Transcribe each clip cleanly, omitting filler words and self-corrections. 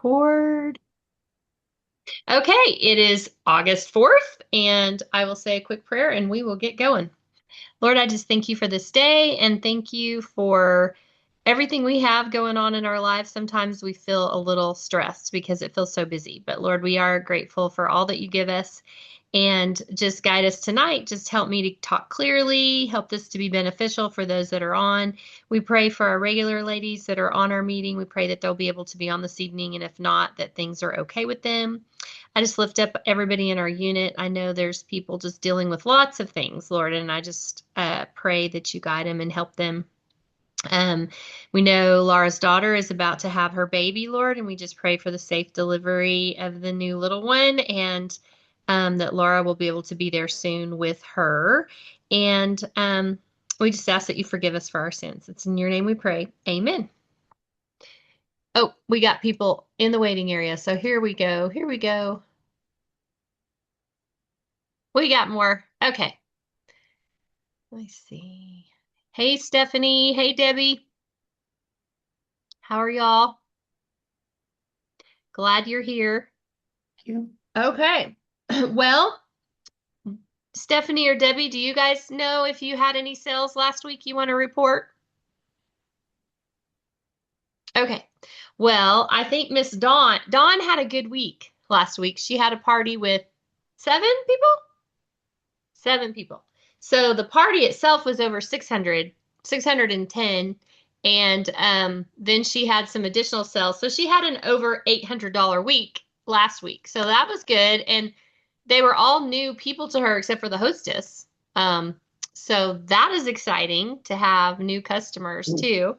Record. Okay, it is August 4th, and I will say a quick prayer and we will get going. Lord, I just thank you for this day and thank you for everything we have going on in our lives. Sometimes we feel a little stressed because it feels so busy. But Lord, we are grateful for all that you give us and just guide us tonight. Just help me to talk clearly, help this to be beneficial for those that are on. We pray for our regular ladies that are on our meeting. We pray that they'll be able to be on this evening, and if not, that things are okay with them. I just lift up everybody in our unit. I know there's people just dealing with lots of things, Lord, and I just pray that you guide them and help them. Um, we know Laura's daughter is about to have her baby, Lord, and we just pray for the safe delivery of the new little one and that Laura will be able to be there soon with her. And we just ask that you forgive us for our sins. It's in your name we pray. Amen. Oh, we got people in the waiting area. So here we go. Here we go. We got more. Okay. Let me see. Hey, Stephanie. Hey, Debbie. How are y'all? Glad you're here. You. Okay. Well, Stephanie or Debbie, do you guys know if you had any sales last week you want to report? Okay. Well, I think Miss Dawn had a good week last week. She had a party with 7 people? 7 people. So the party itself was over 610. And then she had some additional sales. So she had an over $800 week last week. So that was good. And they were all new people to her except for the hostess. So that is exciting to have new customers too.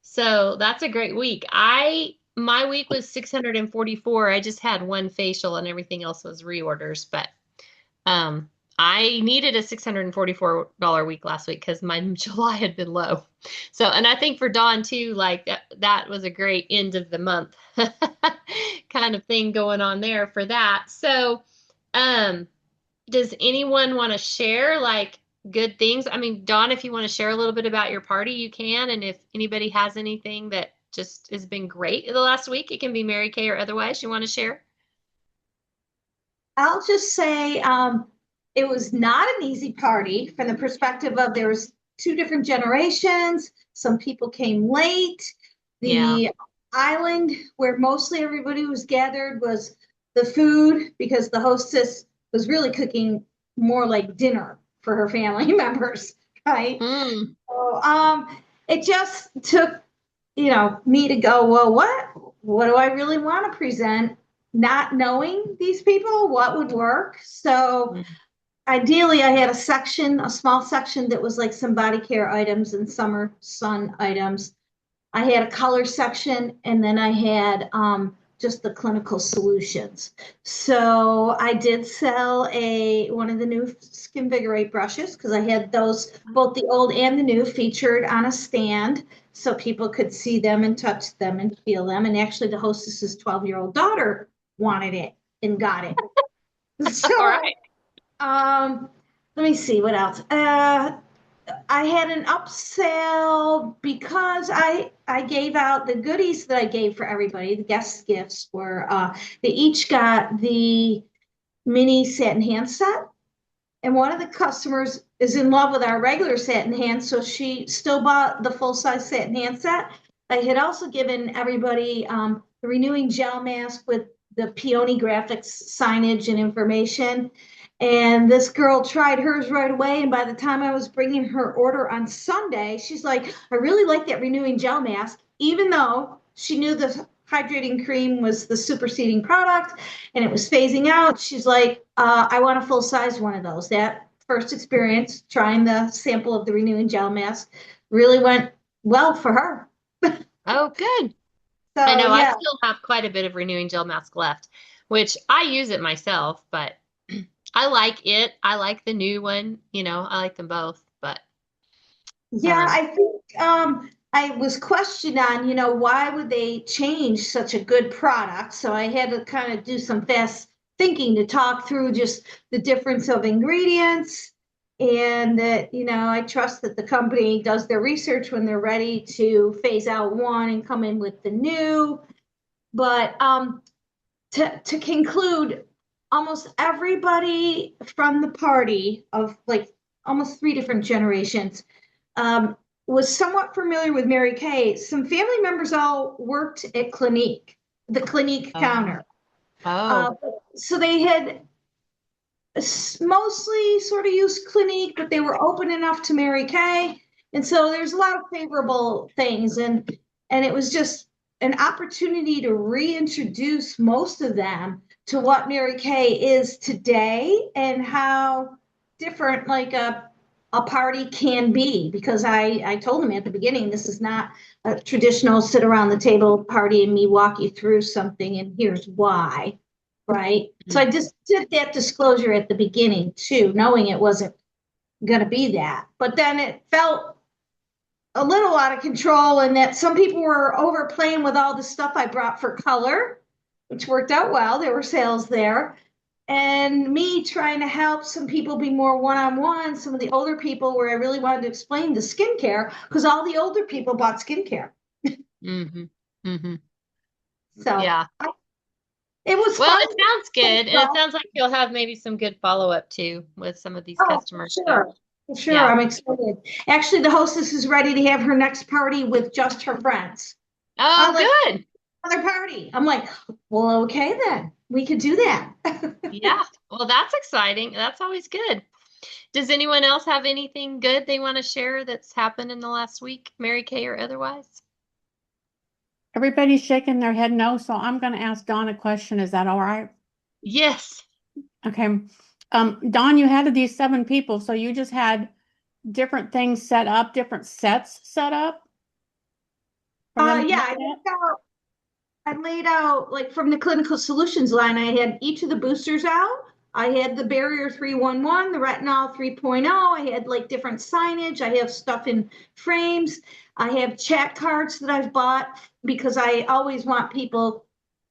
So that's a great week. My week was 644. I just had one facial and everything else was reorders, but um, I needed a $644 week last week because my July had been low. So, and I think for Dawn too, like that was a great end of the month kind of thing going on there for that. So, um, does anyone want to share like good things? I mean, Dawn, if you want to share a little bit about your party, you can. And if anybody has anything that just has been great the last week, it can be Mary Kay or otherwise you want to share. I'll just say it was not an easy party from the perspective of there was two different generations. Some people came late. Yeah. The island where mostly everybody was gathered was the food because the hostess was really cooking more like dinner for her family members, right? Mm. So it just took, me to go, well, what do I really want to present? Not knowing these people, what would work. So ideally, I had a small section that was like some body care items and summer sun items. I had a color section, and then I had just the clinical solutions. So I did sell a one of the new Skinvigorate brushes because I had those, both the old and the new, featured on a stand so people could see them and touch them and feel them. And actually, the hostess's 12-year-old daughter wanted it and got it. All So right. let me see what else. I had an upsell because I gave out the goodies that I gave for everybody. The guest gifts were they each got the mini satin hand set, and one of the customers is in love with our regular satin hand, so she still bought the full size satin hand set. I had also given everybody the renewing gel mask with the peony graphics signage and information. And this girl tried hers right away. And by the time I was bringing her order on Sunday, she's like, I really like that renewing gel mask, even though she knew the hydrating cream was the superseding product and it was phasing out. She's like, I want a full size one of those. That first experience trying the sample of the renewing gel mask really went well for her. Oh, good. I So know I yeah, still have quite a bit of renewing gel mask left, which I use it myself, but I like it. I like the new one. I like them both, but yeah, um, I think I was questioned on, why would they change such a good product? So I had to kind of do some fast thinking to talk through just the difference of ingredients and that, I trust that the company does their research when they're ready to phase out one and come in with the new. But to conclude, almost everybody from the party of like almost three different generations um, was somewhat familiar with Mary Kay. Some family members all worked at Clinique, the Clinique Oh. counter. Uh, Oh. so they had mostly sort of used Clinique, but they were open enough to Mary Kay. And so there's a lot of favorable things. And it was just an opportunity to reintroduce most of them to what Mary Kay is today and how different like a party can be. Because I told them at the beginning, this is not a traditional sit around the table party and me walk you through something and here's why. Right. So I just did that disclosure at the beginning too, knowing it wasn't going to be that. But then it felt a little out of control and that some people were overplaying with all the stuff I brought for color, which worked out well. There were sales there. And me trying to help some people be more one-on-one, some of the older people where I really wanted to explain the skincare because all the older people bought skincare. Mm-hmm. Mm-hmm. So Yeah. it was Well, fun. it sounds good. And it sounds like you'll have maybe some good follow-up too with some of these Oh, for customers. So, sure. For sure. yeah. I'm excited. Actually, the hostess is ready to have her next party with just her friends. I'm Oh, like, good. another party. I'm like, well, okay then. We could do that. Yeah. Well, that's exciting. That's always good. Does anyone else have anything good they want to share that's happened in the last week, Mary Kay or otherwise? Everybody's shaking their head no, so I'm going to ask Dawn a question. Is that all right? Yes. Okay. Dawn, you had these 7 people, so you just had different things set up, different sets set up for them to Yeah, look at? I laid out like from the clinical solutions line, I had each of the boosters out. I had the barrier 311, the retinol 3.0. I had like different signage. I have stuff in frames. I have chat cards that I've bought because I always want people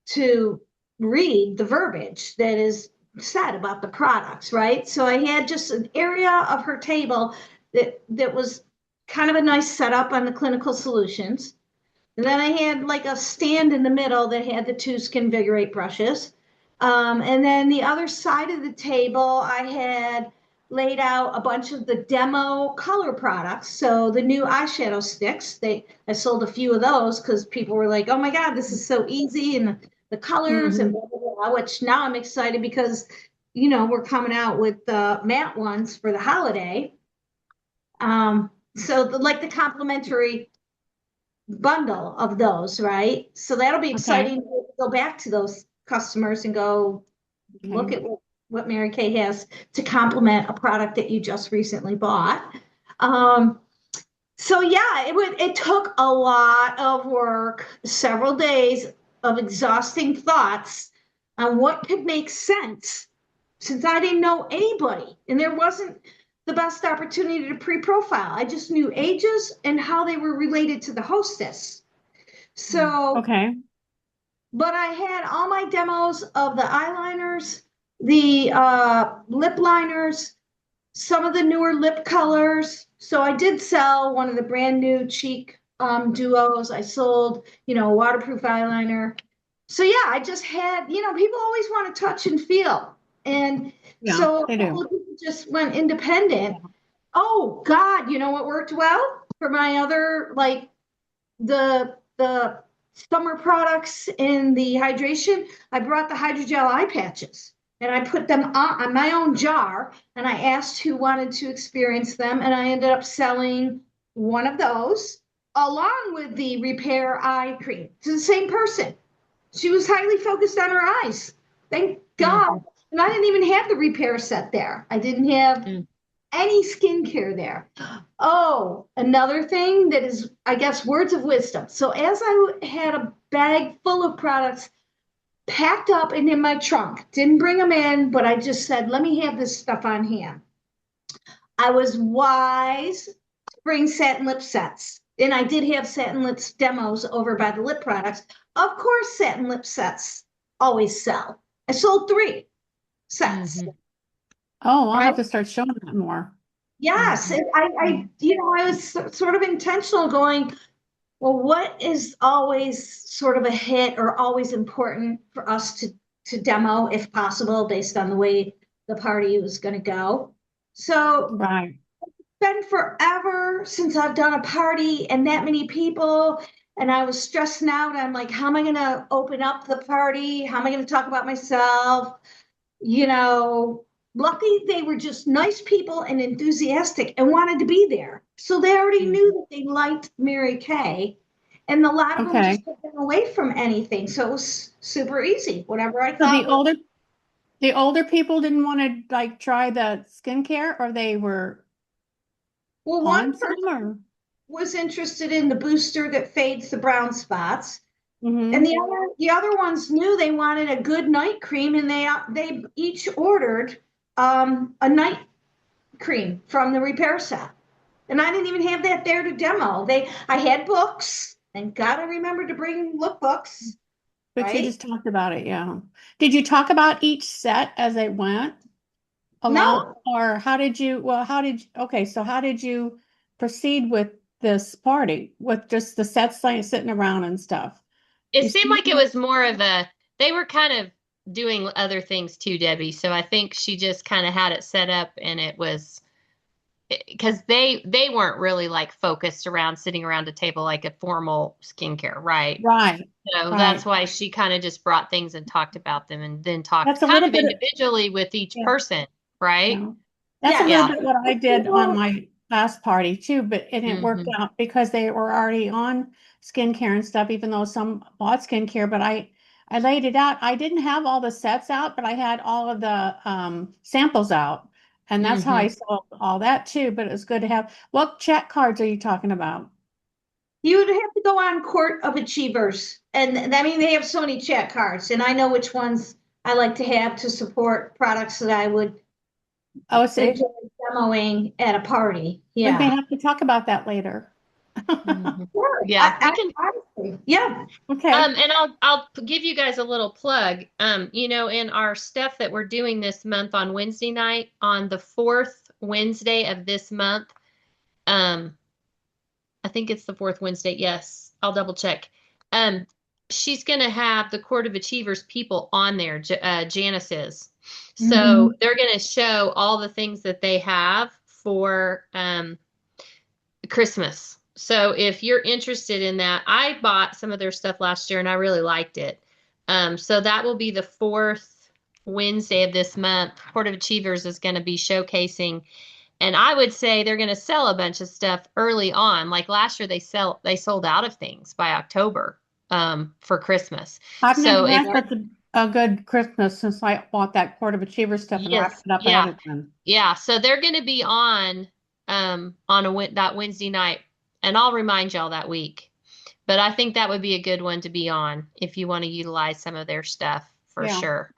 to read the verbiage that is said about the products, right? So I had just an area of her table that was kind of a nice setup on the clinical solutions. And then I had like a stand in the middle that had the two Skinvigorate brushes. And then the other side of the table, I had laid out a bunch of the demo color products. So the new eyeshadow sticks, I sold a few of those because people were like, oh my God, this is so easy. And the colors and Mhm. blah, blah, blah, which now I'm excited because, we're coming out with the matte ones for the holiday. So like the complimentary bundle of those, right? So that'll be Okay. exciting to go back to those customers and go look Okay. at what Mary Kay has to complement a product that you just recently bought. Um, so yeah, it took a lot of work, several days of exhausting thoughts on what could make sense since I didn't know anybody and there wasn't the best opportunity to pre-profile. I just knew ages and how they were related to the hostess. So, Okay. but I had all my demos of the eyeliners, the lip liners, some of the newer lip colors. So I did sell one of the brand new cheek duos. I sold, a waterproof eyeliner. So yeah, I just had, people always want to touch and feel. And Yeah, so a they couple do. of people just went independent. Oh God, you know what worked well for my other like the summer products in the hydration, I brought the hydrogel eye patches and I put them on my own jar and I asked who wanted to experience them and I ended up selling one of those along with the repair eye cream to the same person. She was highly focused on her eyes. Thank God. Mhm. And I didn't even have the repair set there. I didn't have Mm. any skincare there. Oh, another thing that is, I guess, words of wisdom. So, as I had a bag full of products packed up and in my trunk, didn't bring them in, but I just said, let me have this stuff on hand. I was wise to bring satin lip sets. And I did have satin lips demos over by the lip products. Of course, satin lip sets always sell. I sold 3 sets, Mm-hmm. Oh, I'll right? have to start showing that more. Yes, Mm-hmm. I was sort of intentional going, Well, what is always sort of a hit or always important for us to demo if possible, based on the way the party was going to go? So Right. been forever since I've done a party and that many people, and I was stressing out. I'm like, how am I going to open up the party? How am I going to talk about myself? You know, lucky they were just nice people and enthusiastic and wanted to be there. So they already Mm. knew that they liked Mary Kay. And a lot of them just Okay. took them away from anything. So it was super easy. Whatever I So thought was, the older people didn't want to like try the skincare, or they were well, one on some, person or was interested in the booster that fades the brown spots. And mm-hmm. the other ones knew they wanted a good night cream, and they each ordered a night cream from the repair set. And I didn't even have that there to demo. I had books, and gotta remember to bring lookbooks, But you right? just talked about it, yeah. Did you talk about each set as it went along, No, or okay, so how did you proceed with this party with just the sets like sitting around and stuff? It You seemed see, like it was more of a, they were kind of doing other things too, Debbie. So I think she just kind of had it set up and it was because they weren't really like focused around sitting around a table like a formal skincare, right? right, So that's right. why she kind of just brought things and talked about them and then talked That's a kind little of bit of, individually with each yeah, person, right? yeah. That's a yeah. little Yeah. bit what I did on my last party too, but and it worked Hmm. out because they were already on skincare and stuff, even though some bought skincare, but I laid it out. I didn't have all the sets out, but I had all of the samples out. And that's how I Hmm. sold all that too. But it was good to have. What check cards are you talking about? You would have to go on Court of Achievers. And I mean, they have so many chat cards, and I know which ones I like to have to support products that I would Oh, see, enjoy demoing at a party. we may Yeah. have to talk about that later. Hmm. Sure. Yeah, we can. Honestly, yeah. Okay. And I'll give you guys a little plug. In our stuff that we're doing this month on Wednesday night, on the fourth Wednesday of this month, um, I think it's the fourth Wednesday. Yes, I'll double check. Um, she's gonna have the Court of Achievers people on there. Janice is. So Mhm. they're gonna show all the things that they have for Christmas. So if you're interested in that, I bought some of their stuff last year and I really liked it. So that will be the fourth Wednesday of this month. Port of Achievers is going to be showcasing, and I would say they're going to sell a bunch of stuff early on. Like last year, they sold out of things by October for Christmas. I've never So if had such a good Christmas since I bought that Quart of Achiever stuff and wrapped yes, it up yeah, ahead of time. yeah. So they're going to be on that Wednesday night, and I'll remind y'all that week. But I think that would be a good one to be on if you want to utilize some of their stuff for Yeah. sure.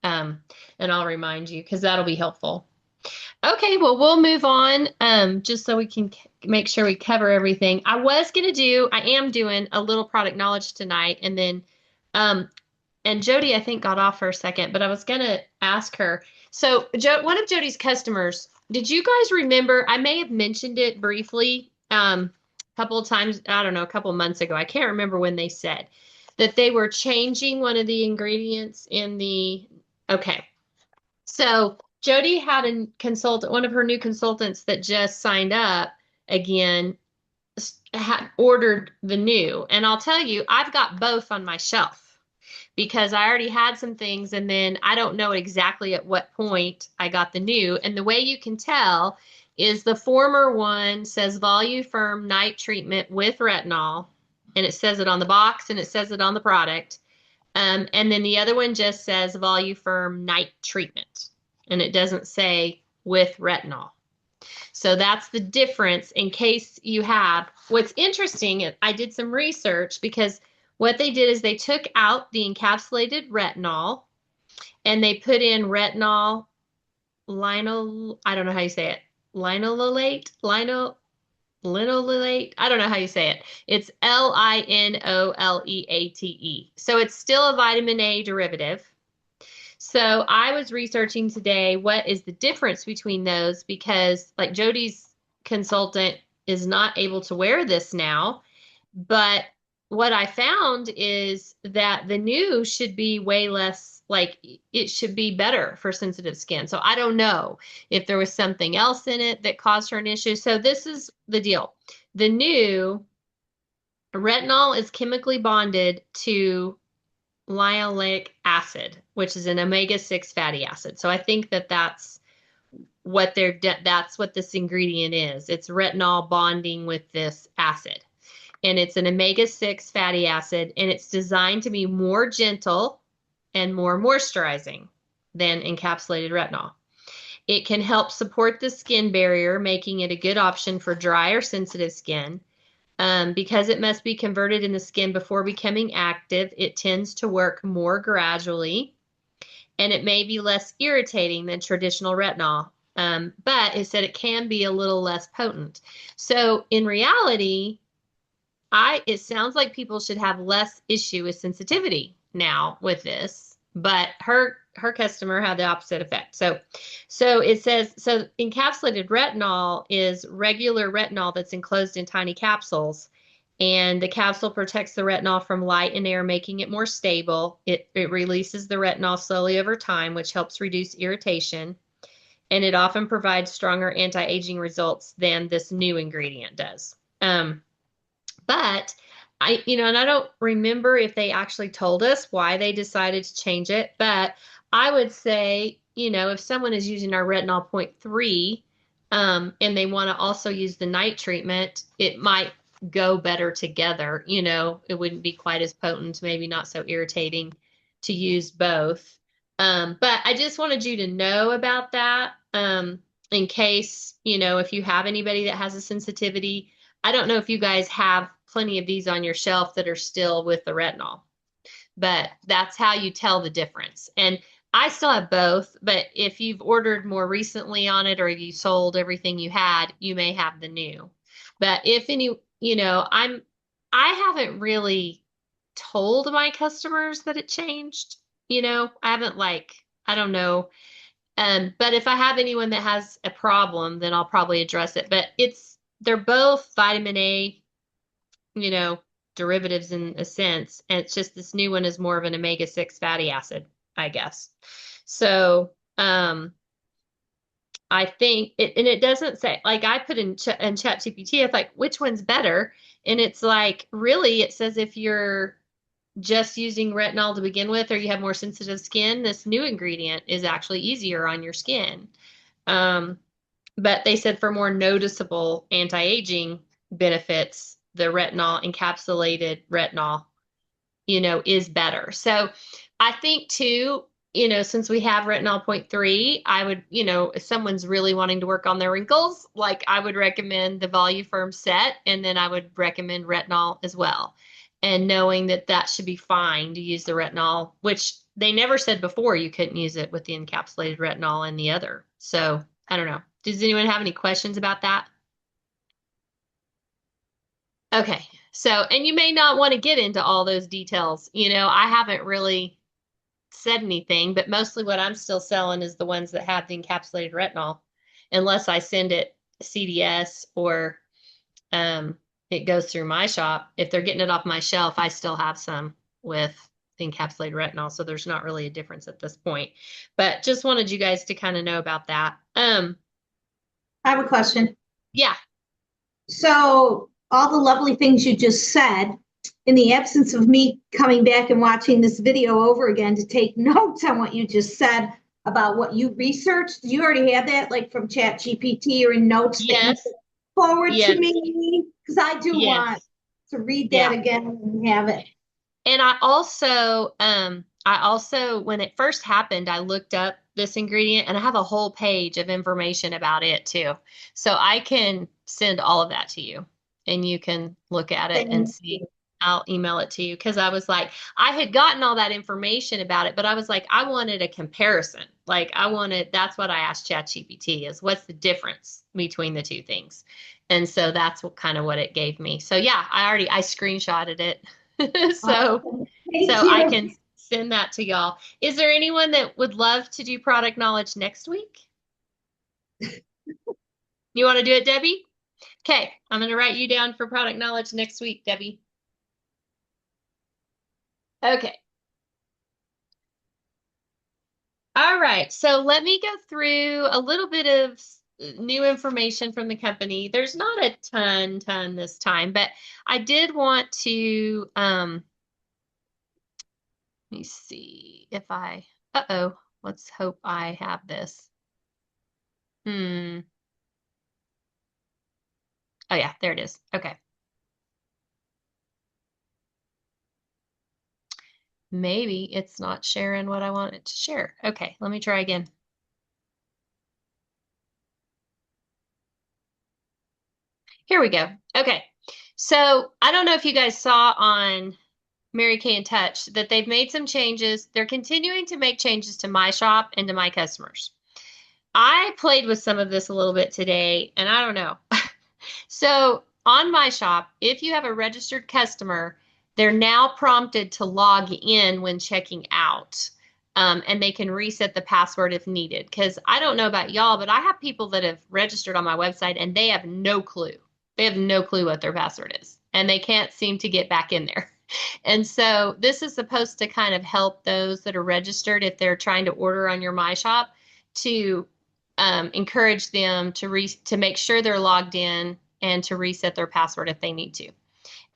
Um, and I'll remind you because that'll be helpful. Okay, well, we'll move on just so we can make sure we cover everything. I am doing a little product knowledge tonight, and then, um, and Jody, I think, got off for a second, but I was gonna ask her. So, one of Jody's customers, did you guys remember? I may have mentioned it briefly, a couple of times, I don't know, a couple of months ago. I can't remember when they said that they were changing one of the ingredients in the, okay. So Jody had a consultant, one of her new consultants that just signed up again, had ordered the new. And I'll tell you, I've got both on my shelf because I already had some things and then I don't know exactly at what point I got the new. And the way you can tell is the former one says Voluform night treatment with retinol, and it says it on the box and it says it on the product. And then the other one just says Voluform night treatment, and it doesn't say with retinol. So that's the difference in case you have. What's interesting, I did some research because what they did is they took out the encapsulated retinol and they put in retinol I don't know how you say it. Linololate, linololate. I don't know how you say it. It's Linoleate. So it's still a vitamin A derivative. So I was researching today what is the difference between those because like Jody's consultant is not able to wear this now. But what I found is that the new should be way less, like it should be better for sensitive skin. So I don't know if there was something else in it that caused her an issue. So this is the deal. The new retinol is chemically bonded to linoleic acid, which is an omega-6 fatty acid. So I think that that's what that's what this ingredient is. It's retinol bonding with this acid. And it's an omega-6 fatty acid, and it's designed to be more gentle and more moisturizing than encapsulated retinol. It can help support the skin barrier, making it a good option for dry or sensitive skin. Because it must be converted in the skin before becoming active, it tends to work more gradually, and it may be less irritating than traditional retinol. But it said it can be a little less potent. So in reality, it sounds like people should have less issue with sensitivity now with this, but her customer had the opposite effect. So it says, so encapsulated retinol is regular retinol that's enclosed in tiny capsules, and the capsule protects the retinol from light and air, making it more stable. It releases the retinol slowly over time, which helps reduce irritation, and it often provides stronger anti-aging results than this new ingredient does. But and I don't remember if they actually told us why they decided to change it, but I would say, if someone is using our retinol 0.3, and they want to also use the night treatment, it might go better together. It wouldn't be quite as potent, maybe not so irritating to use both. But I just wanted you to know about that, in case, if you have anybody that has a sensitivity. I don't know if you guys have plenty of these on your shelf that are still with the retinol, but that's how you tell the difference. And I still have both, but if you've ordered more recently on it or you sold everything you had, you may have the new. But if any, I haven't really told my customers that it changed. I haven't I don't know. But if I have anyone that has a problem, then I'll probably address it. But they're both vitamin A, derivatives in a sense. And it's just this new one is more of an omega-6 fatty acid, I guess. So, I think and it doesn't say, like I put in ChatGPT, it's like, which one's better? And it's like, really, it says if you're just using retinol to begin with, or you have more sensitive skin, this new ingredient is actually easier on your skin. But they said for more noticeable anti-aging benefits, the retinol, encapsulated retinol, is better. So I think too, since we have retinol 0.3, I would, if someone's really wanting to work on their wrinkles, I would recommend the Voluform set, and then I would recommend retinol as well. And knowing that that should be fine to use the retinol, which they never said before you couldn't use it with the encapsulated retinol and the other. So I don't know. Does anyone have any questions about that? Okay. So, and you may not want to get into all those details. I haven't really said anything, but mostly what I'm still selling is the ones that have the encapsulated retinol, unless I send it CDS or it goes through my shop. If they're getting it off my shelf, I still have some with the encapsulated retinol, so there's not really a difference at this point. But just wanted you guys to kind of know about that. I have a question. Yeah. So all the lovely things you just said, in the absence of me coming back and watching this video over again to take notes on what you just said about what you researched, do you already have that from ChatGPT or in notes Yes. that you forward to me? Because I do want to read that again and have it. And I also, when it first happened, I looked up this ingredient, and I have a whole page of information about it too. So I can send all of that to you, and you can look at it and see. I'll email it to you, because I was like, I had gotten all that information about it, but I was like, I wanted a comparison. That's what I asked ChatGPT is, what's the difference between the two things? And so that's kind of what it gave me. So yeah, I screenshotted it. So I can send that to y'all. Is there anyone that would love to do product knowledge next week? You want to do it, Debbie? Okay, I'm going to write you down for product knowledge next week, Debbie. Okay. All right, so let me go through a little bit of new information from the company. There's not a ton this time, but I did want to, let me see if uh-oh, let's hope I have this. Oh yeah, there it is. Okay. Maybe it's not sharing what I want it to share. Okay, let me try again. Here we go. Okay. So I don't know if you guys saw on Mary Kay in Touch that they've made some changes. They're continuing to make changes to my shop and to my customers. I played with some of this a little bit today, and I don't know. So on my shop, if you have a registered customer, they're now prompted to log in when checking out. And they can reset the password if needed. Because I don't know about y'all, but I have people that have registered on my website and they have no clue. They have no clue what their password is, and they can't seem to get back in there. And so this is supposed to kind of help those that are registered if they're trying to order on your My Shop to encourage them to make sure they're logged in and to reset their password if they need to.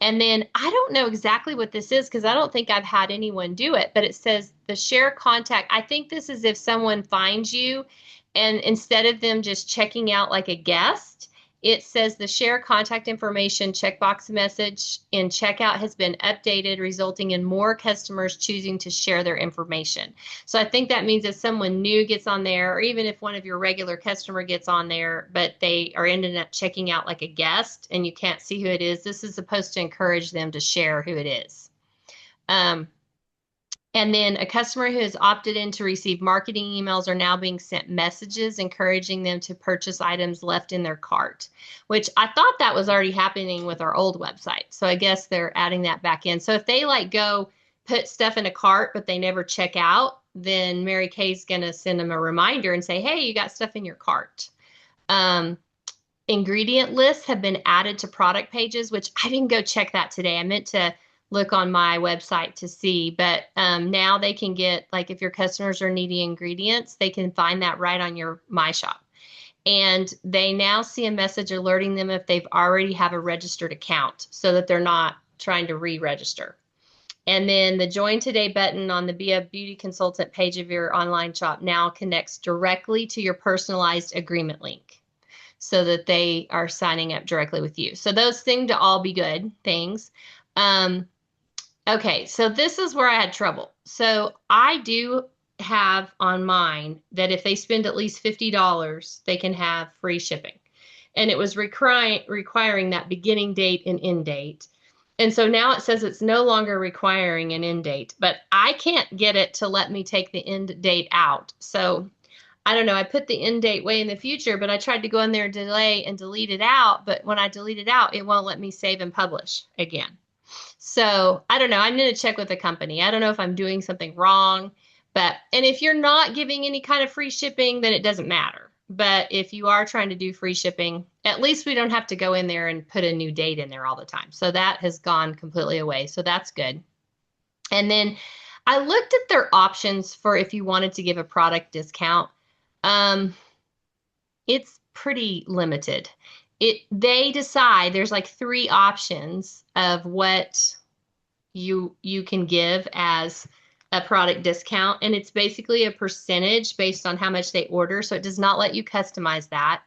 And then I don't know exactly what this is because I don't think I've had anyone do it, but it says the share contact. I think this is if someone finds you and instead of them just checking out like a guest, it says the share contact information checkbox message in checkout has been updated, resulting in more customers choosing to share their information. So I think that means if someone new gets on there, or even if one of your regular customer gets on there, but they are ended up checking out like a guest and you can't see who it is, this is supposed to encourage them to share who it is. And then a customer who has opted in to receive marketing emails are now being sent messages encouraging them to purchase items left in their cart, which I thought that was already happening with our old website. So I guess they're adding that back in. So if they like go put stuff in a cart, but they never check out, then Mary Kay's going to send them a reminder and say, hey, you got stuff in your cart. Ingredient lists have been added to product pages, which I didn't go check that today. I meant to look on my website to see, but now they can get, like if your customers are needing ingredients, they can find that right on your My Shop. And they now see a message alerting them if they've already have a registered account so that they're not trying to re-register. And then the Join Today button on the Be a Beauty Consultant page of your online shop now connects directly to your personalized agreement link so that they are signing up directly with you. So those seem to all be good things. Okay, so this is where I had trouble. So I do have on mine that if they spend at least $50, they can have free shipping. And it was requiring that beginning date and end date. And so now it says it's no longer requiring an end date, but I can't get it to let me take the end date out. So I don't know, I put the end date way in the future, but I tried to go in there, delay, and delete it out. But when I delete it out, it won't let me save and publish again. So I don't know. I'm going to check with the company. I don't know if I'm doing something wrong, and if you're not giving any kind of free shipping, then it doesn't matter. But if you are trying to do free shipping, at least we don't have to go in there and put a new date in there all the time. So that has gone completely away. So that's good. And then I looked at their options for if you wanted to give a product discount. It's pretty limited. They decide there's like 3 options of what you can give as a product discount, and it's basically a percentage based on how much they order, so it does not let you customize that.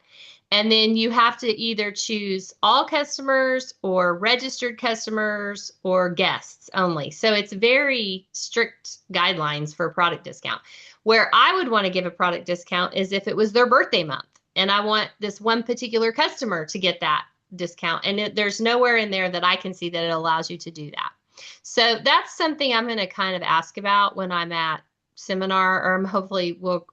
And then you have to either choose all customers or registered customers or guests only. So it's very strict guidelines for a product discount. Where I would want to give a product discount is if it was their birthday month and I want this one particular customer to get that discount. And there's nowhere in there that I can see that it allows you to do that. So that's something I'm going to kind of ask about when I'm at seminar, or hopefully we'll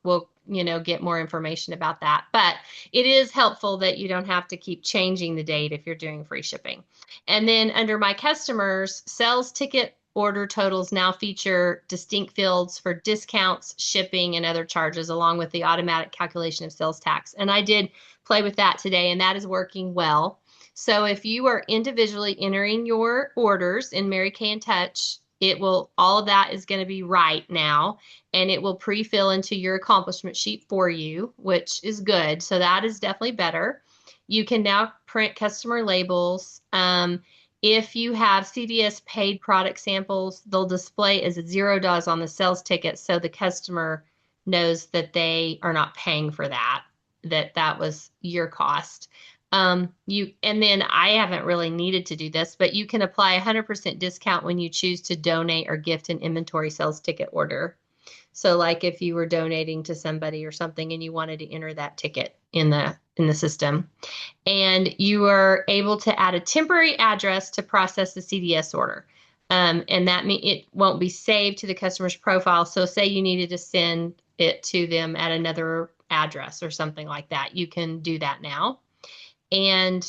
get more information about that. But it is helpful that you don't have to keep changing the date if you're doing free shipping. And then under my customers, sales ticket order totals now feature distinct fields for discounts, shipping, and other charges, along with the automatic calculation of sales tax. And I did play with that today, and that is working well. So if you are individually entering your orders in Mary Kay and Touch, all of that is going to be right now, and it will pre-fill into your accomplishment sheet for you, which is good. So that is definitely better. You can now print customer labels. If you have CVS paid product samples, they'll display as $0 on the sales ticket, so the customer knows that they are not paying for that, that was your cost. And then I haven't really needed to do this, but you can apply 100% discount when you choose to donate or gift an inventory sales ticket order. So like if you were donating to somebody or something and you wanted to enter that ticket in the system, and you are able to add a temporary address to process the CDS order. And that means it won't be saved to the customer's profile. So say you needed to send it to them at another address or something like that, you can do that now. And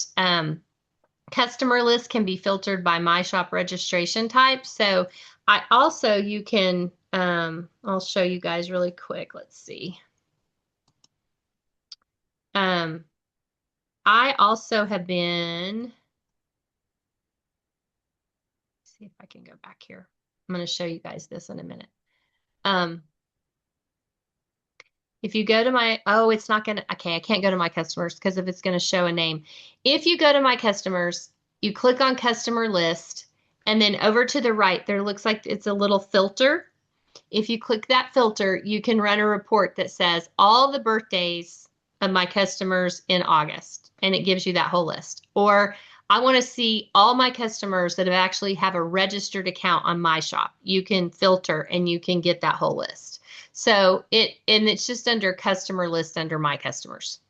customer list can be filtered by My Shop registration type. So you can, I'll show you guys really quick. Let's see. I also have been, see if I can go back here. I'm going to show you guys this in a minute. If you go to my, it's not going to, okay, I can't go to my customers because if it's going to show a name. If you go to my customers, you click on customer list, and then over to the right, there looks like it's a little filter. If you click that filter, you can run a report that says all the birthdays of my customers in August, and it gives you that whole list. Or I want to see all my customers that actually have a registered account on My Shop. You can filter and you can get that whole list. So it's just under customer list under my customers.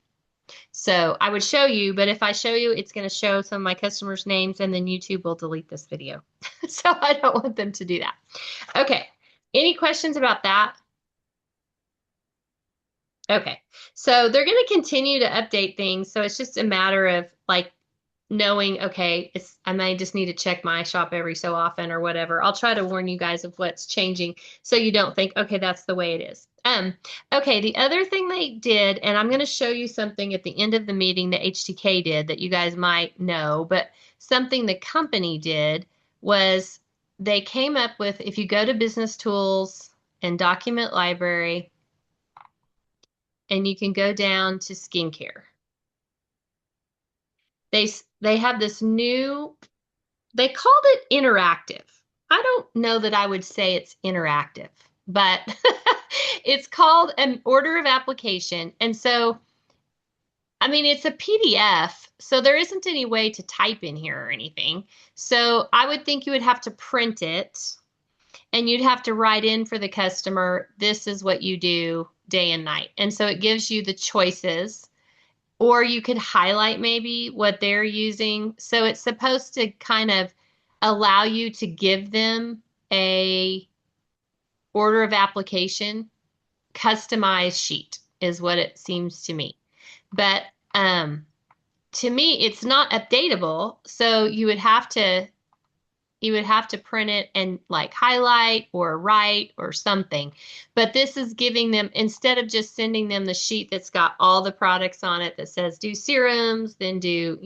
So I would show you, but if I show you, it's going to show some of my customers' names, and then YouTube will delete this video. So I don't want them to do that. Okay. Any questions about that? Okay. So they're going to continue to update things. So it's just a matter of like knowing, okay, I may just need to check My Shop every so often or whatever. I'll try to warn you guys of what's changing so you don't think, okay, that's the way it is. Okay, the other thing they did, and I'm going to show you something at the end of the meeting that HTK did that you guys might know, but something the company did was they came up with, if you go to Business Tools and Document Library, and you can go down to skincare. They have this new, they called it interactive. I don't know that I would say it's interactive, but it's called an order of application. And so, I mean, it's a PDF, so there isn't any way to type in here or anything. So I would think you would have to print it, and you'd have to write in for the customer, this is what you do day and night. And so it gives you the choices. Or you could highlight maybe what they're using. So it's supposed to kind of allow you to give them a order of application customized sheet is what it seems to me. But to me, it's not updatable. So you would have to print it and like highlight or write or something. But this is giving them, instead of just sending them the sheet that's got all the products on it that says do serums, then do,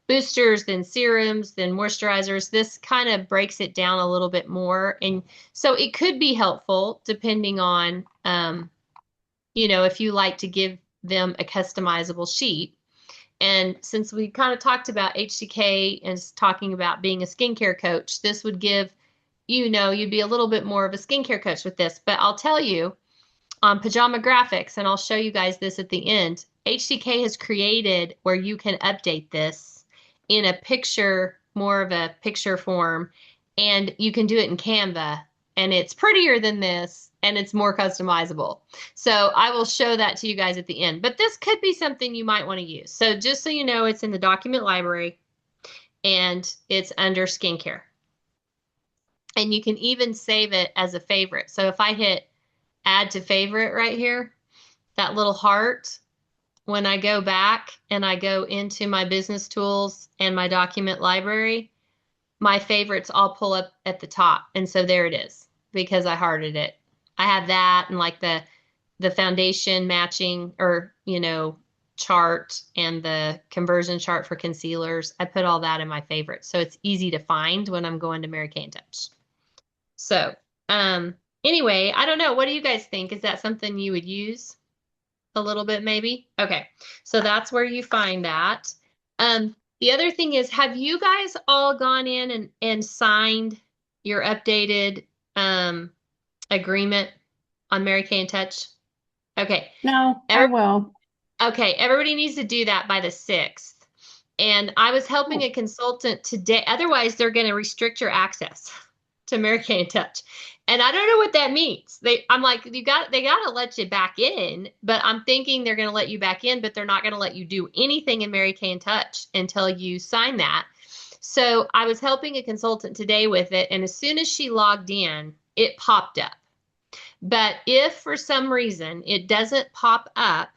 boosters, then serums, then moisturizers, this kind of breaks it down a little bit more. And so it could be helpful depending on, if you like to give them a customizable sheet. And since we kind of talked about HTK and talking about being a skincare coach, this would give, you'd be a little bit more of a skincare coach with this. But I'll tell you, on Pajama Graphics, and I'll show you guys this at the end, HTK has created where you can update this in a picture, more of a picture form, and you can do it in Canva, and it's prettier than this. And it's more customizable. So I will show that to you guys at the end. But this could be something you might want to use. So just so you know, it's in the document library and it's under skincare. And you can even save it as a favorite. So if I hit add to favorite right here, that little heart, when I go back and I go into my business tools and my document library, my favorites all pull up at the top. And so there it is because I hearted it. I have that and like the foundation matching or, chart and the conversion chart for concealers. I put all that in my favorites. So it's easy to find when I'm going to Mary Kay and Touch. So, anyway, I don't know. What do you guys think? Is that something you would use a little bit maybe? Okay. So that's where you find that. The other thing is, have you guys all gone in and signed your updated agreement on Mary Kay and Touch? Okay. No, I will. Okay, everybody needs to do that by the 6th. And I was helping a consultant today. Otherwise, they're going to restrict your access to Mary Kay and Touch. And I don't know what that means. I'm like, they got to let you back in, but I'm thinking they're going to let you back in, but they're not going to let you do anything in Mary Kay and Touch until you sign that. So I was helping a consultant today with it, and as soon as she logged in, it popped up. But if for some reason it doesn't pop up,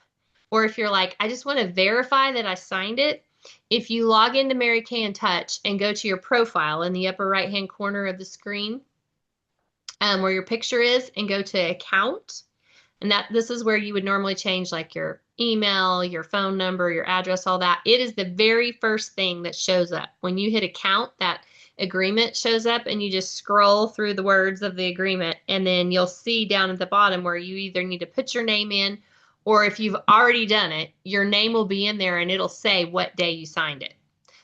or if you're like, I just want to verify that I signed it, if you log into Mary Kay and Touch and go to your profile in the upper right-hand corner of the screen, where your picture is, and go to account, and this is where you would normally change like your email, your phone number, your address, all that. It is the very first thing that shows up. When you hit account, that agreement shows up, and you just scroll through the words of the agreement, and then you'll see down at the bottom where you either need to put your name in, or if you've already done it, your name will be in there and it'll say what day you signed it.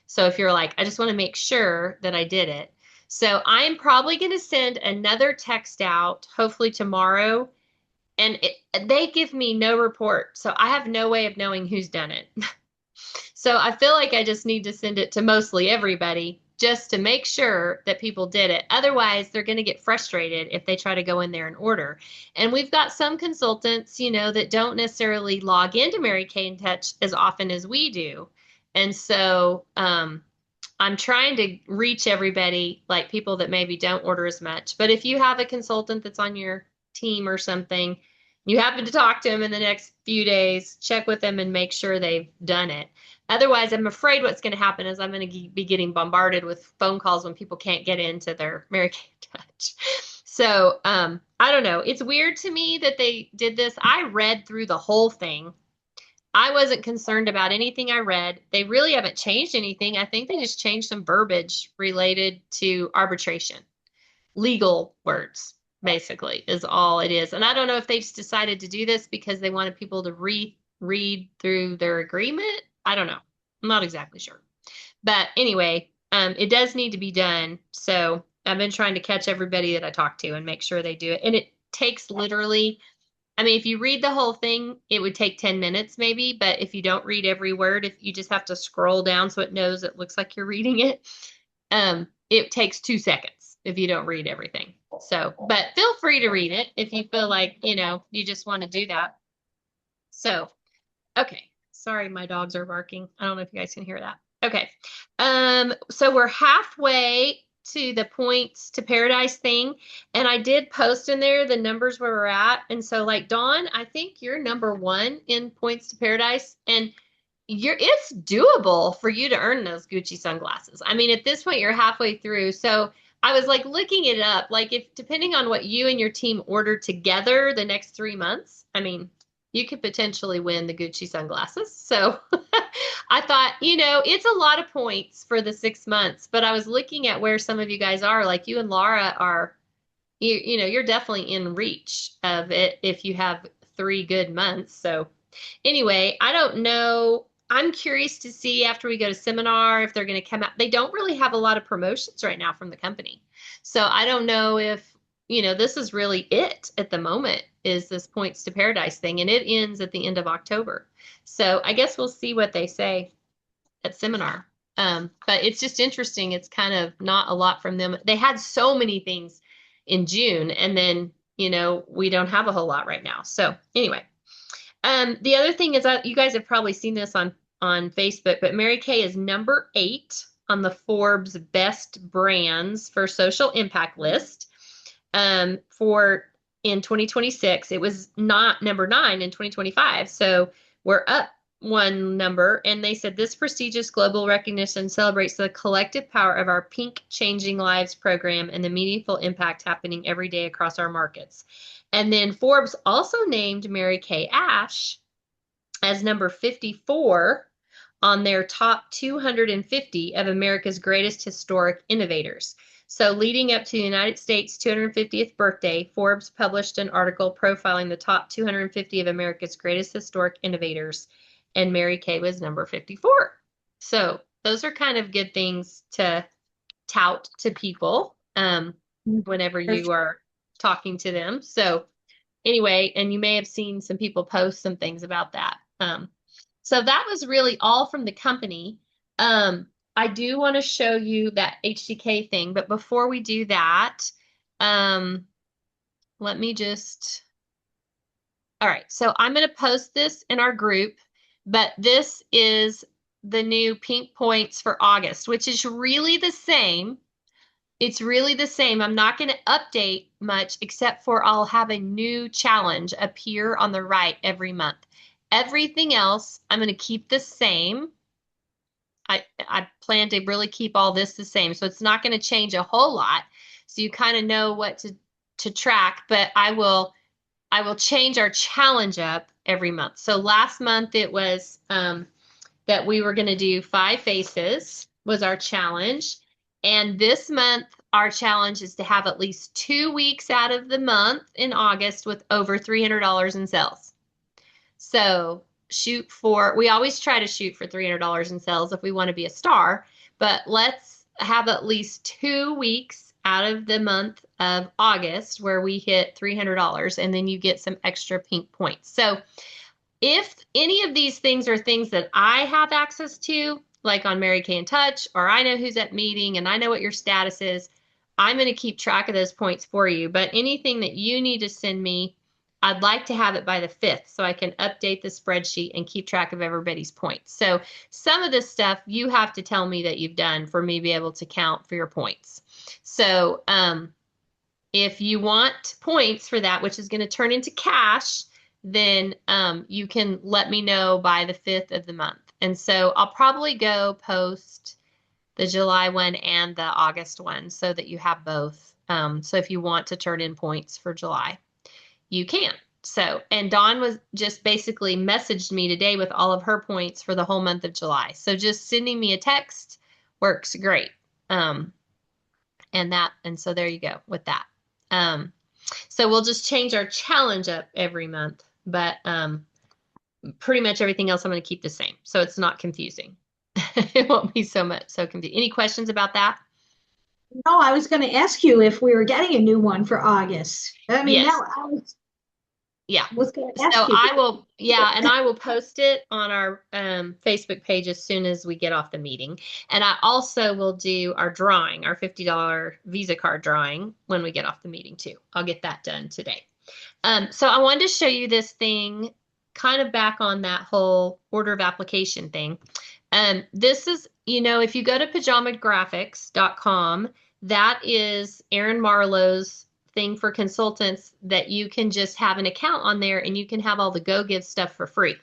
So if you're like, I just want to make sure that I did it. So I'm probably going to send another text out, hopefully tomorrow, and they give me no report. So I have no way of knowing who's done it. So I feel like I just need to send it to mostly everybody just to make sure that people did it. Otherwise, they're going to get frustrated if they try to go in there and order. And we've got some consultants, that don't necessarily log into Mary Kay and Touch as often as we do. And so I'm trying to reach everybody, like people that maybe don't order as much. But if you have a consultant that's on your team or something, you happen to talk to them in the next few days, check with them and make sure they've done it. Otherwise, I'm afraid what's going to happen is I'm going to be getting bombarded with phone calls when people can't get into their Mary Kay and Touch. So I don't know. It's weird to me that they did this. I read through the whole thing. I wasn't concerned about anything I read. They really haven't changed anything. I think they just changed some verbiage related to arbitration. Legal words, basically, is all it is. And I don't know if they just decided to do this because they wanted people to read through their agreement. I don't know. I'm not exactly sure. But anyway, it does need to be done. So I've been trying to catch everybody that I talk to and make sure they do it. And it takes literally, if you read the whole thing, it would take 10 minutes maybe. But if you don't read every word, if you just have to scroll down so it knows it looks like you're reading it, it takes 2 seconds if you don't read everything. So, but feel free to read it if you feel like, you just want to do that. So, okay. Sorry, my dogs are barking. I don't know if you guys can hear that. Okay. So we're halfway to the Points to Paradise thing. And I did post in there the numbers where we're at. And so like Dawn, I think you're number 1 in Points to Paradise. And it's doable for you to earn those Gucci sunglasses. At this point, you're halfway through. So I was like looking it up, like if depending on what you and your team order together the next 3 months, you could potentially win the Gucci sunglasses. So I thought, it's a lot of points for the 6 months, but I was looking at where some of you guys are, like you and Laura are, you're definitely in reach of it if you have 3 good months. So anyway, I don't know. I'm curious to see after we go to seminar if they're going to come out. They don't really have a lot of promotions right now from the company. So I don't know if, this is really it at the moment, is this Points to Paradise thing, and it ends at the end of October. So I guess we'll see what they say at seminar. But it's just interesting. It's kind of not a lot from them. They had so many things in June, and then, we don't have a whole lot right now. So anyway, the other thing is that you guys have probably seen this on Facebook, but Mary Kay is number 8 on the Forbes Best Brands for Social Impact list. In 2026, it was not number 9 in 2025. So we're up one number, and they said this prestigious global recognition celebrates the collective power of our Pink Changing Lives program and the meaningful impact happening every day across our markets. And then Forbes also named Mary Kay Ash as number 54 on their top 250 of America's greatest historic innovators. So leading up to the United States' 250th birthday, Forbes published an article profiling the top 250 of America's greatest historic innovators, and Mary Kay was number 54. So those are kind of good things to tout to people whenever you are talking to them. So anyway, and you may have seen some people post some things about that. So that was really all from the company. I do want to show you that HDK thing, but before we do that, let me just, all right, so I'm going to post this in our group, but this is the new pink points for August, which is really the same. It's really the same. I'm not going to update much except for I'll have a new challenge appear on the right every month. Everything else, I'm going to keep the same. I plan to really keep all this the same. So it's not going to change a whole lot. So you kind of know what to track, but I will change our challenge up every month. So last month it was that we were going to do 5 faces was our challenge. And this month, our challenge is to have at least 2 weeks out of the month in August with over $300 in sales. So we always try to shoot for $300 in sales if we want to be a star, but let's have at least 2 weeks out of the month of August where we hit $300, and then you get some extra pink points. So if any of these things are things that I have access to, like on Mary Kay in Touch, or I know who's at meeting and I know what your status is, I'm going to keep track of those points for you. But anything that you need to send me, I'd like to have it by the 5th so I can update the spreadsheet and keep track of everybody's points. So some of this stuff you have to tell me that you've done for me to be able to count for your points. So if you want points for that, which is going to turn into cash, then you can let me know by the 5th of the month. And so I'll probably go post the July one and the August one so that you have both. So if you want to turn in points for July, you can. So, and Dawn was just basically messaged me today with all of her points for the whole month of July. So just sending me a text works great. And so there you go with that. So we'll just change our challenge up every month, but pretty much everything else I'm going to keep the same, so it's not confusing. It won't be so confusing. Any questions about that? No, I was going to ask you if we were getting a new one for August. I mean, yes. no, I was. Yeah. Was going to ask so you. I will. Yeah, and I will post it on our Facebook page as soon as we get off the meeting, and I also will do our drawing, our $50 Visa card drawing when we get off the meeting too. I'll get that done today. So I wanted to show you this thing, kind of back on that whole order of application thing. This is, if you go to pajamagraphics.com, that is Erin Marlowe's thing for consultants that you can just have an account on there and you can have all the Go Give stuff for free.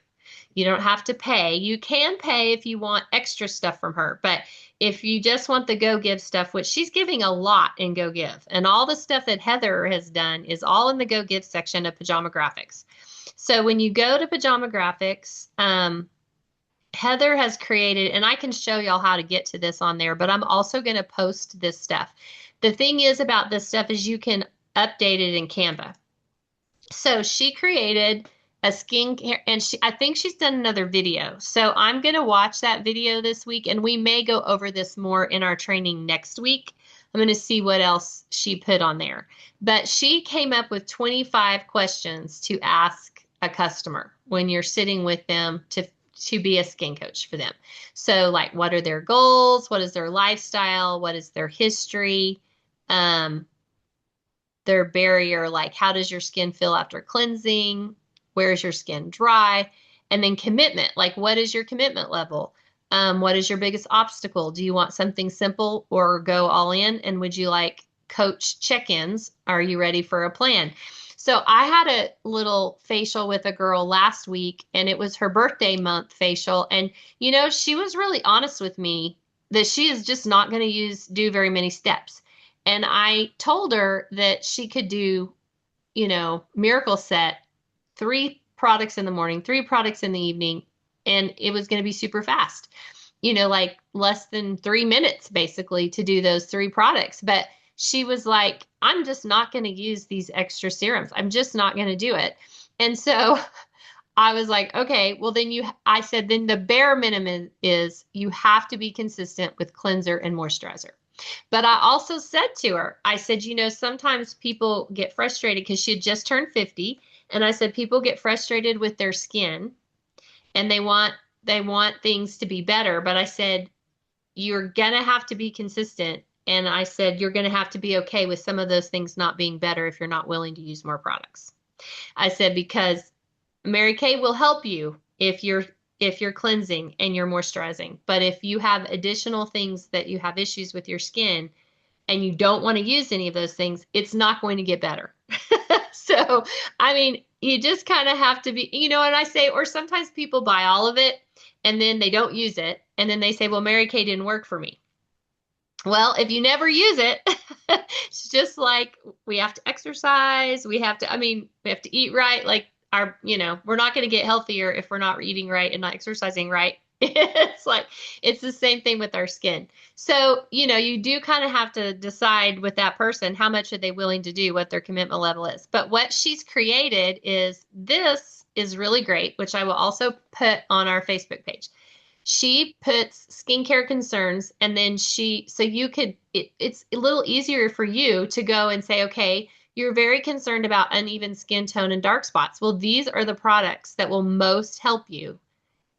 You don't have to pay. You can pay if you want extra stuff from her, but if you just want the Go Give stuff, which she's giving a lot in Go Give, and all the stuff that Heather has done is all in the Go Give section of Pajama Graphics. So when you go to Pajama Graphics, Heather has created, and I can show y'all how to get to this on there, but I'm also going to post this stuff. The thing is about this stuff is you can update it in Canva. So she created a skincare, and I think she's done another video. So I'm going to watch that video this week, and we may go over this more in our training next week. I'm going to see what else she put on there. But she came up with 25 questions to ask a customer when you're sitting with them to be a skin coach for them. So like, what are their goals? What is their lifestyle? What is their history? Their barrier, like how does your skin feel after cleansing? Where is your skin dry? And then commitment, like what is your commitment level? What is your biggest obstacle? Do you want something simple or go all in? And would you like coach check-ins? Are you ready for a plan? So I had a little facial with a girl last week, and it was her birthday month facial. And, she was really honest with me that she is just not going to do very many steps. And I told her that she could do, Miracle Set, 3 products in the morning, 3 products in the evening, and it was going to be super fast. Like less than 3 minutes basically to do those 3 products. But she was like, I'm just not going to use these extra serums. I'm just not going to do it. And so I was like, okay, well I said, then the bare minimum is you have to be consistent with cleanser and moisturizer. But I also said to her, I said, sometimes people get frustrated because she had just turned 50. And I said, people get frustrated with their skin and they want things to be better. But I said, you're gonna have to be consistent. And I said, you're gonna have to be okay with some of those things not being better if you're not willing to use more products. I said, because Mary Kay will help you if you're cleansing and you're moisturizing. But if you have additional things that you have issues with your skin and you don't want to use any of those things, it's not going to get better. So, I mean, you just kind of have to be, what I say, or sometimes people buy all of it and then they don't use it. And then they say, well, Mary Kay didn't work for me. Well, if you never use it, it's just like we have to exercise. We have to eat right. Like we're not going to get healthier if we're not eating right and not exercising right. It's the same thing with our skin. So, you do kind of have to decide with that person, how much are they willing to do, what their commitment level is. But what she's created this is really great, which I will also put on our Facebook page. She puts skincare concerns and then it's a little easier for you to go and say, okay, you're very concerned about uneven skin tone and dark spots. Well, these are the products that will most help you,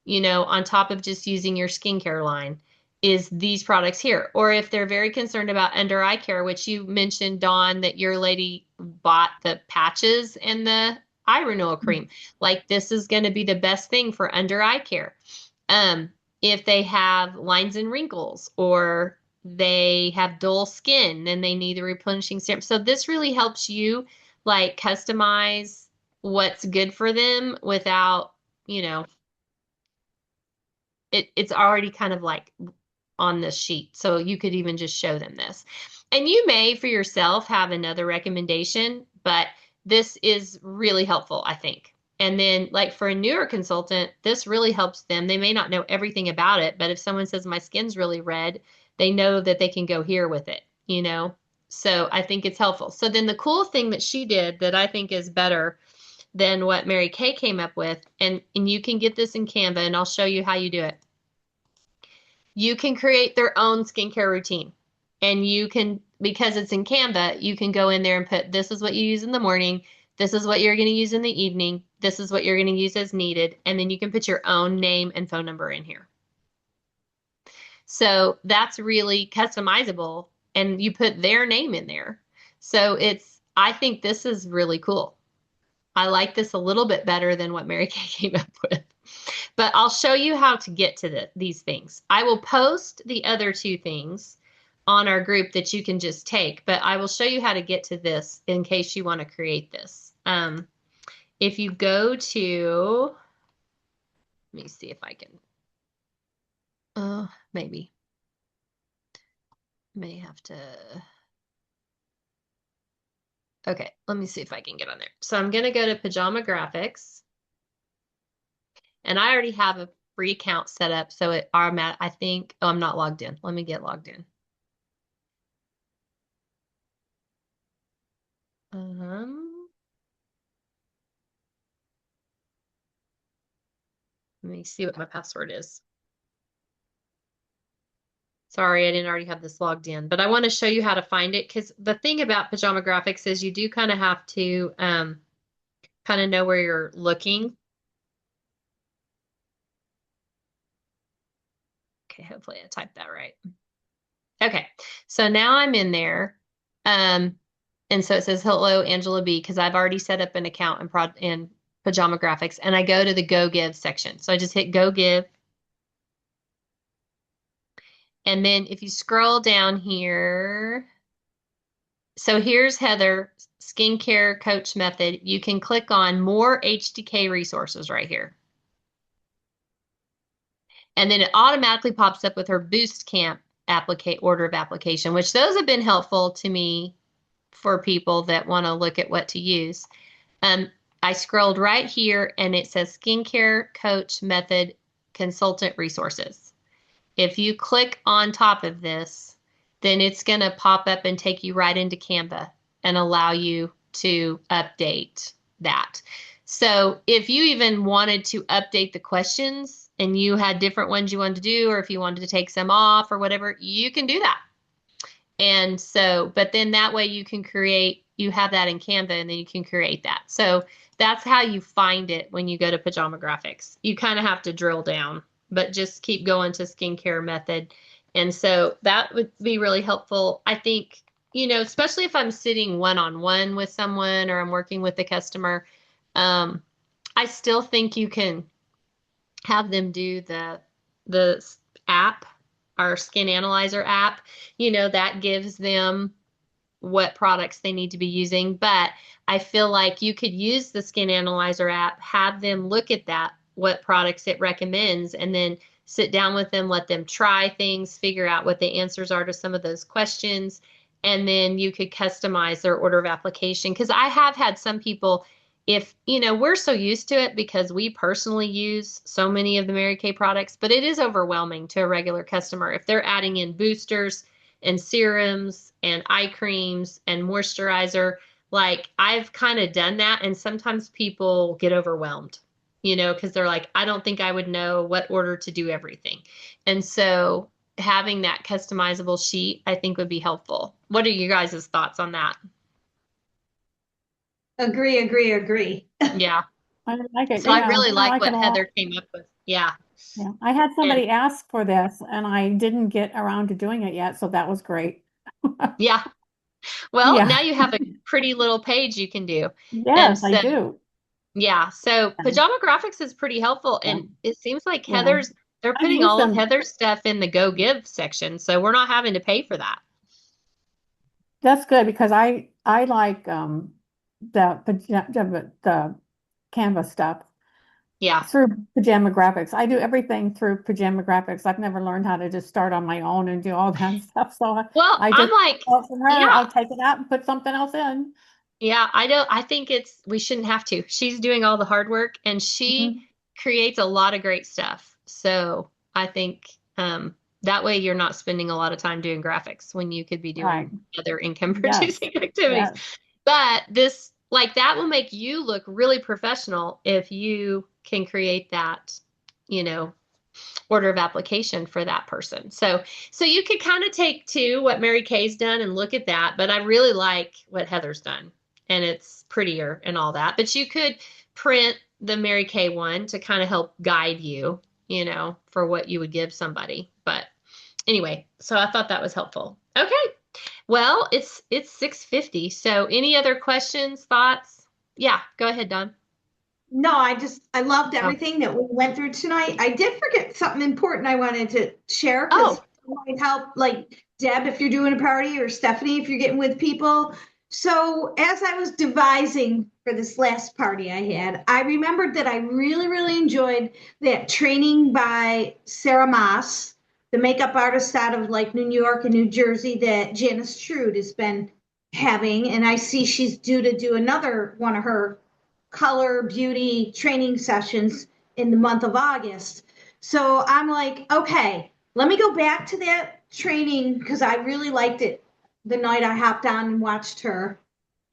on top of just using your skincare line, is these products here. Or if they're very concerned about under eye care, which you mentioned, Dawn, that your lady bought the patches and the eye renewal cream. Like this is going to be the best thing for under eye care. If they have lines and wrinkles or they have dull skin, then they need the replenishing serum. So this really helps you like customize what's good for them without, it's already kind of like on this sheet. So you could even just show them this. And you may for yourself have another recommendation, but this is really helpful, I think. And then like for a newer consultant, this really helps them. They may not know everything about it, but if someone says my skin's really red, they know that they can go here with it, So I think it's helpful. So then the cool thing that she did that I think is better than what Mary Kay came up with, and you can get this in Canva, and I'll show you how you do it. You can create their own skincare routine. And you can, because it's in Canva, you can go in there and put, this is what you use in the morning. This is what you're going to use in the evening. This is what you're going to use as needed. And then you can put your own name and phone number in here. So that's really customizable. And you put their name in there. So I think this is really cool. I like this a little bit better than what Mary Kay came up with. But I'll show you how to get to these things. I will post the other 2 things on our group that you can just take, but I will show you how to get to this in case you want to create this. If you go to, let me see if I can, maybe, may have to, okay, let me see if I can get on there. So I'm going to go to Pajama Graphics. And I already have a free account set up, so it automatic. I think, oh, I'm not logged in. Let me get logged in. Let me see what my password is. Sorry, I didn't already have this logged in, but I want to show you how to find it because the thing about Pajama Graphics is you do kind of have to kind of know where you're looking. Okay, hopefully I typed that right. Okay, so now I'm in there. And so it says, hello, Angela B, because I've already set up an account in Pajama Graphics, and I go to the Go Give section. So I just hit Go Give. And then if you scroll down here, So here's Heather, skincare coach method. You can click on more HDK resources right here. And then it automatically pops up with her Boost Camp order of application, which those have been helpful to me for people that want to look at what to use. I scrolled right here and it says skincare coach method consultant resources. If you click on top of this, then it's going to pop up and take you right into Canva and allow you to update that. So if you even wanted to update the questions and you had different ones you wanted to do, or if you wanted to take some off or whatever, you can do that. And so, but then that way you can create, you have that in Canva and then you can create that. So that's how you find it when you go to Pajama Graphics. You kind of have to drill down, but just keep going to skincare method. And so that would be really helpful. I think, you know, especially if I'm sitting one-on-one with someone or I'm working with the customer, I still think you can have them do the app, our Skin Analyzer app. You know, that gives them what products they need to be using. But I feel like you could use the Skin Analyzer app, have them look at that, what products it recommends, and then sit down with them, let them try things, figure out what the answers are to some of those questions, and then you could customize their order of application. Because I have had some people, if, you know, we're so used to it because we personally use so many of the Mary Kay products, but it is overwhelming to a regular customer. If they're adding in boosters and serums and eye creams and moisturizer, like I've kind of done that. And sometimes people get overwhelmed, you know, because they're like, I don't think I would know what order to do everything. And so having that customizable sheet, I think would be helpful. What are you guys' thoughts on that? Agree. Yeah. I like it. So I Yeah, really I like like it what a lot. Heather came up with. Yeah. Yeah, I had And somebody ask for this and I didn't get around to doing it yet, so that was great. yeah. Well, Yeah, now you have a pretty little page you can do. And yes, I so, do. yeah. So Yeah, Pajama Graphics is pretty helpful. yeah, And it seems like yeah. they're I've putting used all of them. Heather's stuff in the Go Give section. So we're not having to pay for that. That's good because I like the Canva stuff Yeah. through Pajama Graphics. I do everything through Pajama Graphics. I've never learned how to just start on my own and do all that stuff. So Well, I I'm just like, from her, yeah. I'll take it out and put something else in. Yeah, I think we shouldn't have to. She's doing all the hard work and she Mhm. creates a lot of great stuff. So I think that way you're not spending a lot of time doing graphics when you could be Right. doing other income Yes. producing activities. Yes. But this, like, that will make you look really professional if you can create that, you know, order of application for that person. So you could kind of take to what Mary Kay's done and look at that, but I really like what Heather's done and it's prettier and all that. But you could print the Mary Kay one to kind of help guide you, you know, for what you would give somebody. But anyway, so I thought that was helpful. Okay. Well, it's 6:50. So any other questions, thoughts? Yeah, go ahead, Don. No, I loved Oh. everything that we went through tonight. I did forget something important I wanted to share because Oh, it might help, like Deb, if you're doing a party, or Stephanie, if you're getting with people. So, as I was devising for this last party I had, I remembered that I really enjoyed that training by Sarah Moss, the makeup artist out of like New York and New Jersey, that Janice Trude has been having. And I see she's due to do another one of her color beauty training sessions in the month of August. So I'm like, okay, let me go back to that training because I really liked it the night I hopped on and watched her.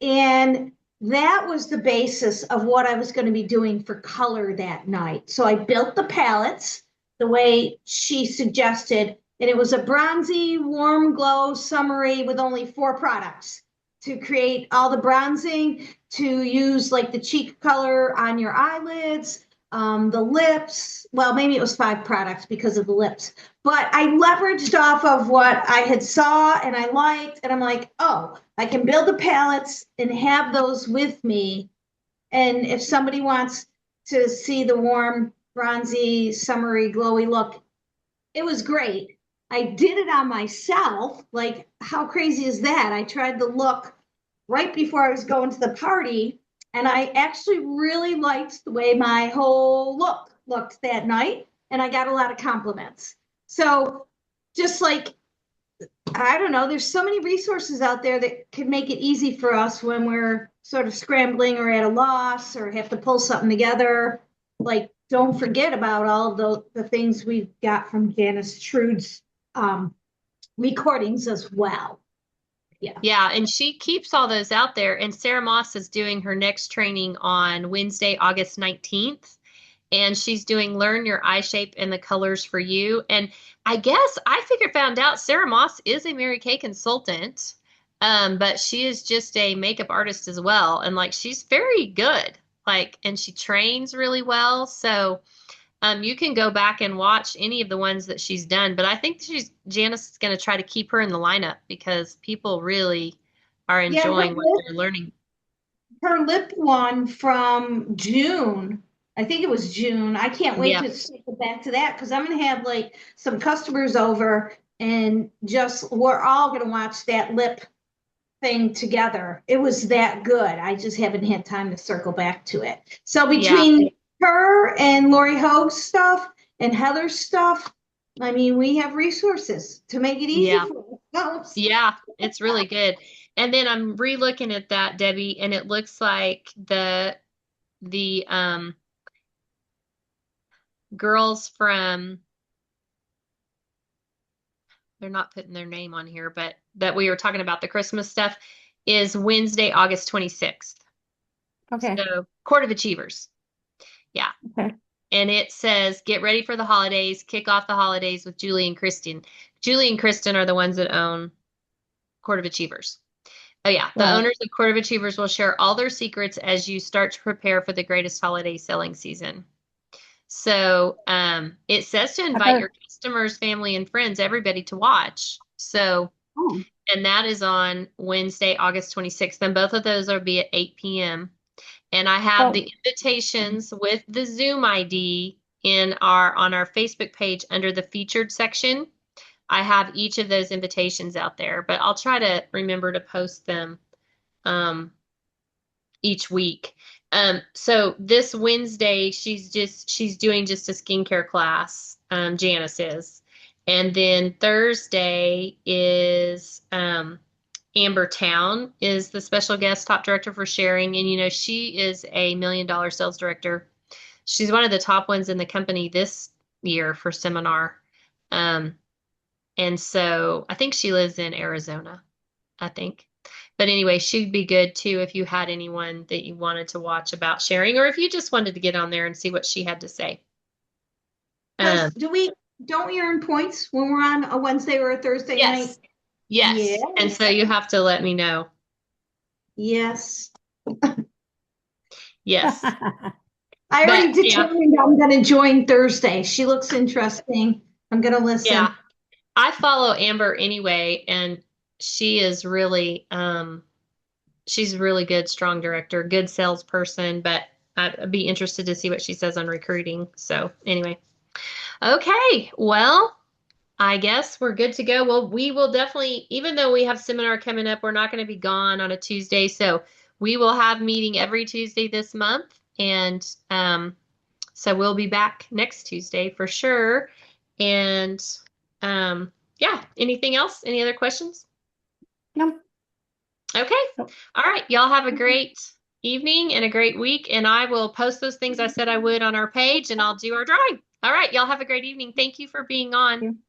And that was the basis of what I was going to be doing for color that night. So I built the palettes the way she suggested, and it was a bronzy, warm glow summary with only 4 products to create all the bronzing, to use like the cheek color on your eyelids, the lips. Well, maybe it was 5 products because of the lips, but I leveraged off of what I had saw and I liked, and I'm like, oh, I can build the palettes and have those with me. And if somebody wants to see the warm, bronzy, summery, glowy look, it was great. I did it on myself. Like, how crazy is that? I tried the look right before I was going to the party. And I actually really liked the way my whole look looked that night. And I got a lot of compliments. So just like, I don't know, there's so many resources out there that could make it easy for us when we're sort of scrambling or at a loss or have to pull something together. Like, don't forget about all of the things we got from Janice Trude's recordings as well. Yeah. Yeah, and she keeps all those out there. And Sarah Moss is doing her next training on Wednesday, August 19th. And she's doing Learn Your Eye Shape and the Colors for You. And I guess found out Sarah Moss is a Mary Kay consultant, but she is just a makeup artist as well. And like she's very good, like, and she trains really well. So you can go back and watch any of the ones that she's done. But I think Janice is going to try to keep her in the lineup because people really are enjoying what they're learning. Her lip one from June, I think it was June. I can't wait to go back to that because I'm going to have like some customers over and just we're all going to watch that lip thing together. It was that good. I just haven't had time to circle back to it. So between her and Lori Hoag's stuff and Heather's stuff, I mean, we have resources to make it easy for ourselves. Yeah, it's really good. And then I'm re-looking at that, Debbie, and it looks like the girls from, they're not putting their name on here, but that we were talking about the Christmas stuff is Wednesday, August 26th. Okay. So Court of Achievers. Yeah. Okay. And it says, get ready for the holidays, kick off the holidays with Julie and Kristen. Julie and Kristen are the ones that own Court of Achievers. Oh yeah, the owners of Court of Achievers will share all their secrets as you start to prepare for the greatest holiday selling season. So it says to invite your customers, family, and friends, everybody to watch. So, and that is on Wednesday, August 26th. And both of those will be at 8 p.m. And I have the invitations with the Zoom ID on our Facebook page under the featured section. I have each of those invitations out there, but I'll try to remember to post them each week. So this Wednesday, she's doing just a skincare class, Janice is. And then Thursday is Amber Town is the special guest top director for sharing. And, you know, she is a $1 million sales director. She's one of the top ones in the company this year for seminar. And so I think she lives in Arizona, I think. But anyway, she'd be good too if you had anyone that you wanted to watch about sharing, or if you just wanted to get on there and see what she had to say. Don't we earn points when we're on a Wednesday or a Thursday night? Yes. And so you have to let me know. Yes. Yes. I already determined I'm going to join Thursday. She looks interesting. I'm going to listen. Yeah. I follow Amber anyway, and she is really, she's a really good, strong director, good salesperson, but I'd be interested to see what she says on recruiting. So anyway, okay, well, I guess we're good to go. Well, we will definitely, even though we have seminar coming up, we're not going to be gone on a Tuesday. So we will have meeting every Tuesday this month. And so we'll be back next Tuesday for sure. And yeah, anything else? Any other questions? No. Okay. All right. Y'all have a great evening and a great week. And I will post those things I said I would on our page, and I'll do our drawing. All right. Y'all have a great evening. Thank you for being on.